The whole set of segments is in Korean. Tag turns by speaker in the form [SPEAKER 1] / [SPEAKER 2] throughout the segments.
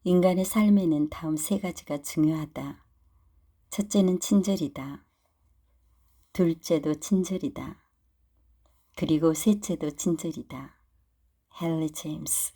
[SPEAKER 1] 인간의 삶에는 다음 세 가지가 중요하다. 첫째는 친절이다. 둘째도 친절이다. 그리고 셋째도 친절이다. 헨리 제임스.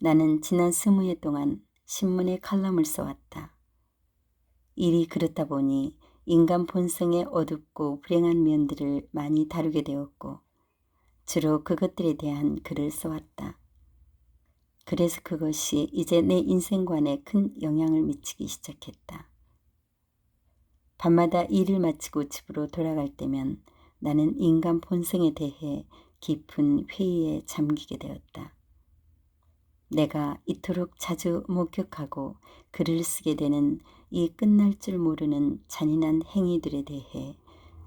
[SPEAKER 1] 나는 지난 20해 동안 신문에 칼럼을 써왔다. 일이 그렇다 보니 인간 본성의 어둡고 불행한 면들을 많이 다루게 되었고 주로 그것들에 대한 글을 써왔다. 그래서 그것이 이제 내 인생관에 큰 영향을 미치기 시작했다. 밤마다 일을 마치고 집으로 돌아갈 때면 나는 인간 본성에 대해 깊은 회의에 잠기게 되었다. 내가 이토록 자주 목격하고 글을 쓰게 되는 이 끝날 줄 모르는 잔인한 행위들에 대해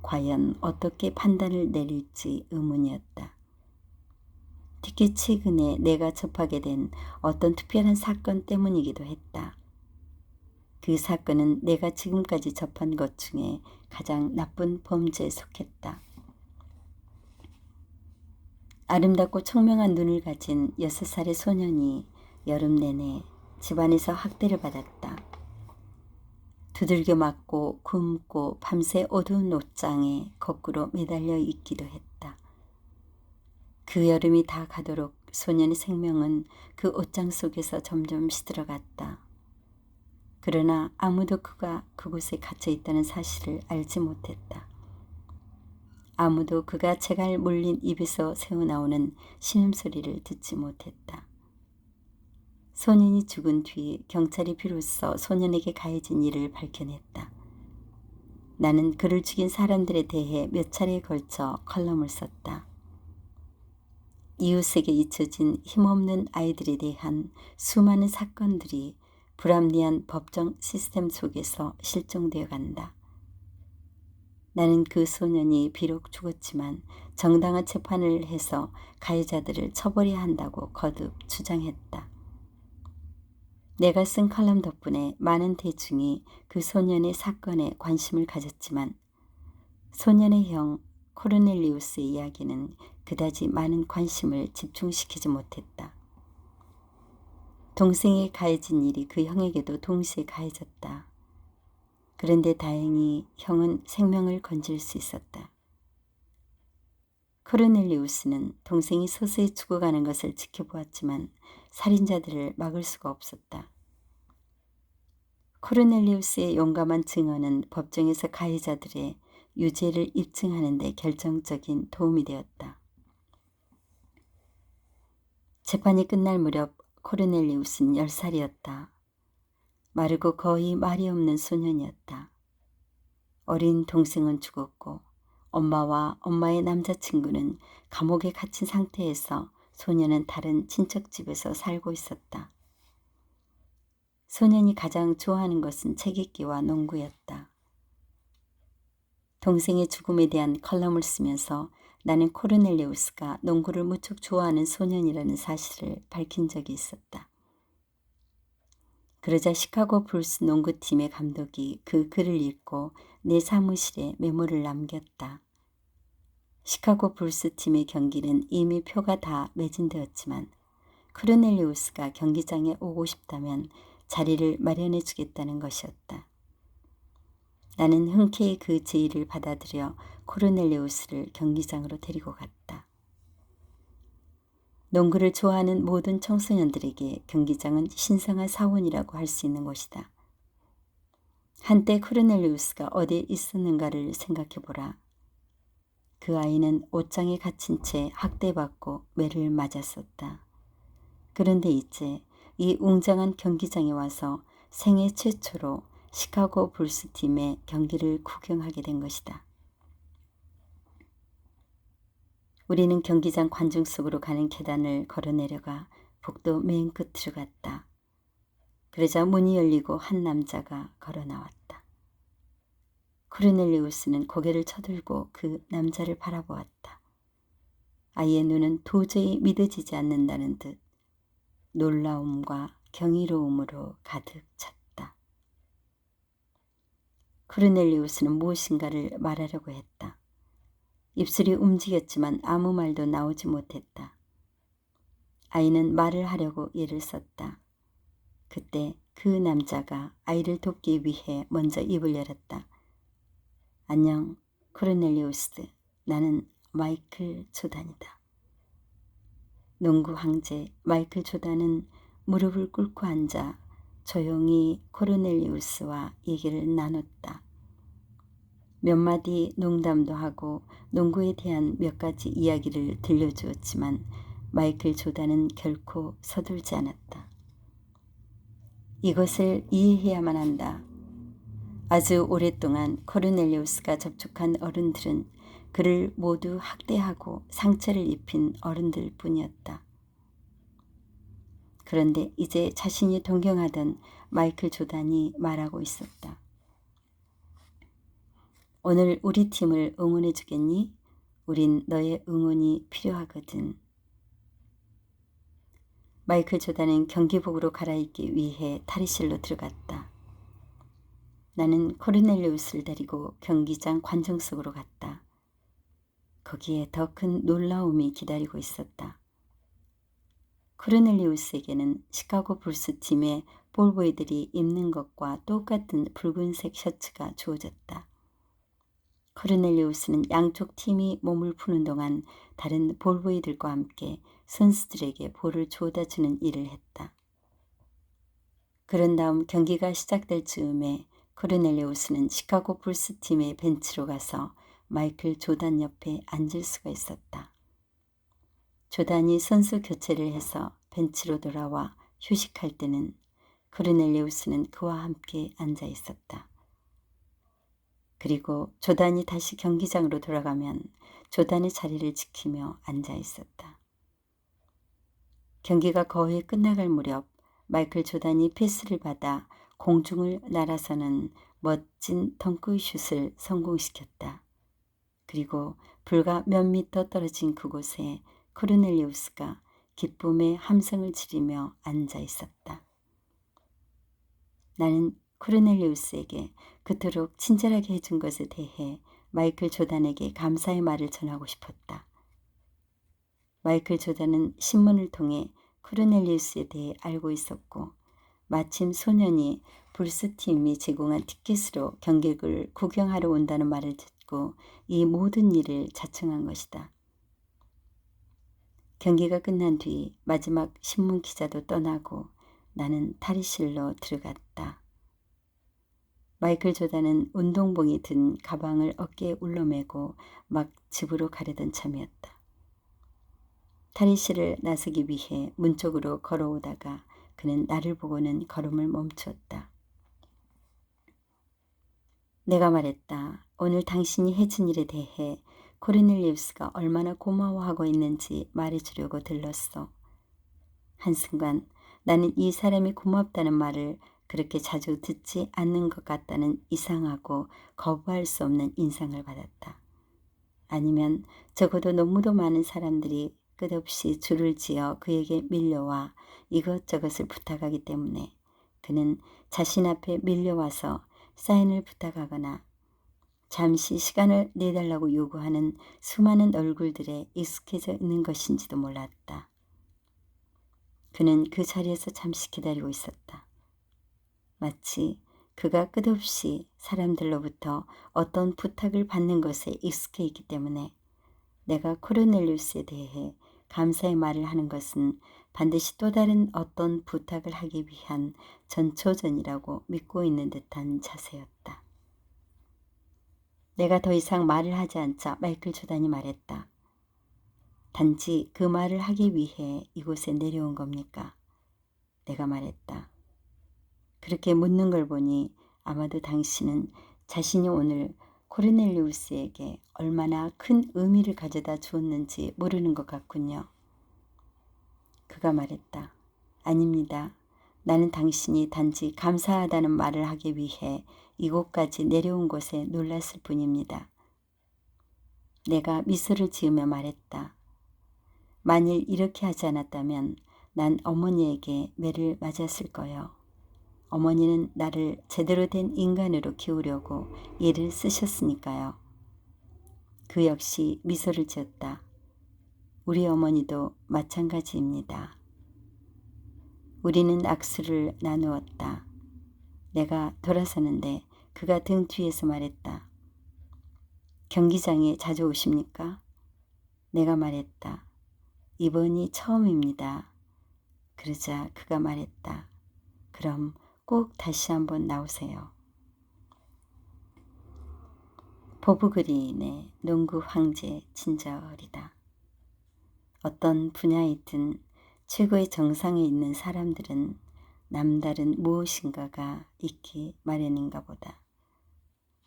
[SPEAKER 1] 과연 어떻게 판단을 내릴지 의문이었다. 특히 최근에 내가 접하게 된 어떤 특별한 사건 때문이기도 했다. 그 사건은 내가 지금까지 접한 것 중에 가장 나쁜 범죄에 속했다. 아름답고 청명한 눈을 가진 6살의 소년이 여름 내내 집안에서 학대를 받았다. 두들겨 맞고 굶고 밤새 어두운 옷장에 거꾸로 매달려 있기도 했다. 그 여름이 다 가도록 소년의 생명은 그 옷장 속에서 점점 시들어갔다. 그러나 아무도 그가 그곳에 갇혀 있다는 사실을 알지 못했다. 아무도 그가 재갈 물린 입에서 새어나오는 신음소리를 듣지 못했다. 소년이 죽은 뒤 경찰이 비로소 소년에게 가해진 일을 밝혀냈다. 나는 그를 죽인 사람들에 대해 몇 차례에 걸쳐 컬럼을 썼다. 이웃에게 잊혀진 힘없는 아이들에 대한 수많은 사건들이 불합리한 법정 시스템 속에서 실종되어 간다. 나는 그 소년이 비록 죽었지만 정당한 재판을 해서 가해자들을 처벌해야 한다고 거듭 주장했다. 내가 쓴 칼럼 덕분에 많은 대중이 그 소년의 사건에 관심을 가졌지만 소년의 형 코르넬리우스의 이야기는 그다지 많은 관심을 집중시키지 못했다. 동생이 가해진 일이 그 형에게도 동시에 가해졌다. 그런데 다행히 형은 생명을 건질 수 있었다. 코르넬리우스는 동생이 서서히 죽어가는 것을 지켜보았지만 살인자들을 막을 수가 없었다. 코르넬리우스의 용감한 증언은 법정에서 가해자들의 유죄를 입증하는 데 결정적인 도움이 되었다. 재판이 끝날 무렵 코르넬리우스는 10살이었다. 마르고 거의 말이 없는 소년이었다. 어린 동생은 죽었고 엄마와 엄마의 남자친구는 감옥에 갇힌 상태에서 소년은 다른 친척집에서 살고 있었다. 소년이 가장 좋아하는 것은 책 읽기와 농구였다. 동생의 죽음에 대한 컬럼을 쓰면서 나는 코르넬리우스가 농구를 무척 좋아하는 소년이라는 사실을 밝힌 적이 있었다. 그러자 시카고 불스 농구팀의 감독이 그 글을 읽고 내 사무실에 메모를 남겼다. 시카고 불스 팀의 경기는 이미 표가 다 매진되었지만 코르넬리우스가 경기장에 오고 싶다면 자리를 마련해 주겠다는 것이었다. 나는 흔쾌히 그 제의를 받아들여 코르넬리우스를 경기장으로 데리고 갔다. 농구를 좋아하는 모든 청소년들에게 경기장은 신성한 사원이라고 할 수 있는 곳이다. 한때 코르넬리우스가 어디에 있었는가를 생각해보라. 그 아이는 옷장에 갇힌 채 학대받고 매를 맞았었다. 그런데 이제 이 웅장한 경기장에 와서 생애 최초로 시카고 불스 팀의 경기를 구경하게 된 것이다. 우리는 경기장 관중 속으로 가는 계단을 걸어 내려가 복도 맨 끝으로 갔다. 그러자 문이 열리고 한 남자가 걸어 나왔다. 코르넬리우스는 고개를 쳐들고 그 남자를 바라보았다. 아이의 눈은 도저히 믿어지지 않는다는 듯 놀라움과 경이로움으로 가득 찼다. 코르넬리우스는 무엇인가를 말하려고 했다. 입술이 움직였지만 아무 말도 나오지 못했다. 아이는 말을 하려고 애를 썼다. 그때 그 남자가 아이를 돕기 위해 먼저 입을 열었다. 안녕, 코르넬리우스. 나는 마이클 조단이다. 농구 황제 마이클 조단은 무릎을 꿇고 앉아 조용히 코르넬리우스와 얘기를 나눴다. 몇 마디 농담도 하고 농구에 대한 몇 가지 이야기를 들려주었지만 마이클 조단은 결코 서둘지 않았다. 이것을 이해해야만 한다. 아주 오랫동안 코르넬리우스가 접촉한 어른들은 그를 모두 학대하고 상처를 입힌 어른들 뿐이었다. 그런데 이제 자신이 동경하던 마이클 조단이 말하고 있었다. 오늘 우리 팀을 응원해 주겠니? 우린 너의 응원이 필요하거든. 마이클 조단은 경기복으로 갈아입기 위해 탈의실로 들어갔다. 나는 코르넬리우스를 데리고 경기장 관중 속으로 갔다. 거기에 더 큰 놀라움이 기다리고 있었다. 코르넬리우스에게는 시카고 불스 팀의 볼보이들이 입는 것과 똑같은 붉은색 셔츠가 주어졌다. 코르넬리우스는 양쪽 팀이 몸을 푸는 동안 다른 볼보이들과 함께 선수들에게 볼을 주워다 주는 일을 했다. 그런 다음 경기가 시작될 즈음에 코르넬리우스는 시카고 불스 팀의 벤치로 가서 마이클 조단 옆에 앉을 수가 있었다. 조단이 선수 교체를 해서 벤치로 돌아와 휴식할 때는 코르넬리우스는 그와 함께 앉아 있었다. 그리고 조단이 다시 경기장으로 돌아가면 조단의 자리를 지키며 앉아 있었다. 경기가 거의 끝나갈 무렵 마이클 조단이 패스를 받아 공중을 날아서는 멋진 덩크슛을 성공시켰다. 그리고 불과 몇 미터 떨어진 그곳에 코르넬리우스가 기쁨의 함성을 지르며 앉아 있었다. 나는 코르넬리우스에게 그토록 친절하게 해준 것에 대해 마이클 조단에게 감사의 말을 전하고 싶었다. 마이클 조단은 신문을 통해 코르넬리우스에 대해 알고 있었고 마침 소년이 불스팀이 제공한 티켓으로 경기를 구경하러 온다는 말을 듣고 이 모든 일을 자청한 것이다. 경기가 끝난 뒤 마지막 신문 기자도 떠나고 나는 탈의실로 들어갔다. 마이클 조단은 운동복이 든 가방을 어깨에 울러매고 막 집으로 가려던 참이었다. 탈의실을 나서기 위해 문 쪽으로 걸어오다가 그는 나를 보고는 걸음을 멈추었다. 내가 말했다. 오늘 당신이 해준 일에 대해 코르넬리우스가 얼마나 고마워하고 있는지 말해주려고 들렀어. 한순간 나는 이 사람이 고맙다는 말을 그렇게 자주 듣지 않는 것 같다는 이상하고 거부할 수 없는 인상을 받았다. 아니면 적어도 너무도 많은 사람들이 끝없이 줄을 지어 그에게 밀려와 이것저것을 부탁하기 때문에 그는 자신 앞에 밀려와서 사인을 부탁하거나 잠시 시간을 내달라고 요구하는 수많은 얼굴들에 익숙해져 있는 것인지도 몰랐다. 그는 그 자리에서 잠시 기다리고 있었다. 마치 그가 끝없이 사람들로부터 어떤 부탁을 받는 것에 익숙해 있기 때문에 내가 코르넬리우스에 대해 감사의 말을 하는 것은 반드시 또 다른 어떤 부탁을 하기 위한 전초전이라고 믿고 있는 듯한 자세였다. 내가 더 이상 말을 하지 않자 마이클 조단이 말했다. 단지 그 말을 하기 위해 이곳에 내려온 겁니까? 내가 말했다. 그렇게 묻는 걸 보니 아마도 당신은 자신이 오늘 코르넬리우스에게 얼마나 큰 의미를 가져다 주었는지 모르는 것 같군요. 그가 말했다. 아닙니다. 나는 당신이 단지 감사하다는 말을 하기 위해 이곳까지 내려온 것에 놀랐을 뿐입니다. 내가 미소를 지으며 말했다. 만일 이렇게 하지 않았다면 난 어머니에게 매를 맞았을 거요. 어머니는 나를 제대로 된 인간으로 키우려고 애를 쓰셨으니까요. 그 역시 미소를 지었다. 우리 어머니도 마찬가지입니다. 우리는 악수를 나누었다. 내가 돌아서는데 그가 등 뒤에서 말했다. 경기장에 자주 오십니까? 내가 말했다. 이번이 처음입니다. 그러자 그가 말했다. 그럼 꼭 다시 한번 나오세요. 보브 그린의 농구 황제 친절이다. 어떤 분야이든 최고의 정상에 있는 사람들은 남다른 무엇인가가 있기 마련인가 보다.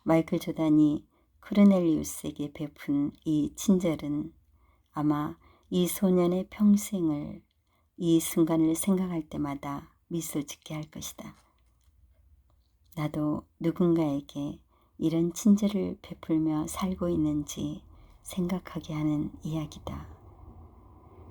[SPEAKER 1] 마이클 조단이 코르넬리우스에게 베푼 이 친절은 아마 이 소년의 평생을 이 순간을 생각할 때마다 미소 짓게 할 것이다. 나도 누군가에게 이런 친절을 베풀며 살고 있는지 생각하게 하는 이야기다.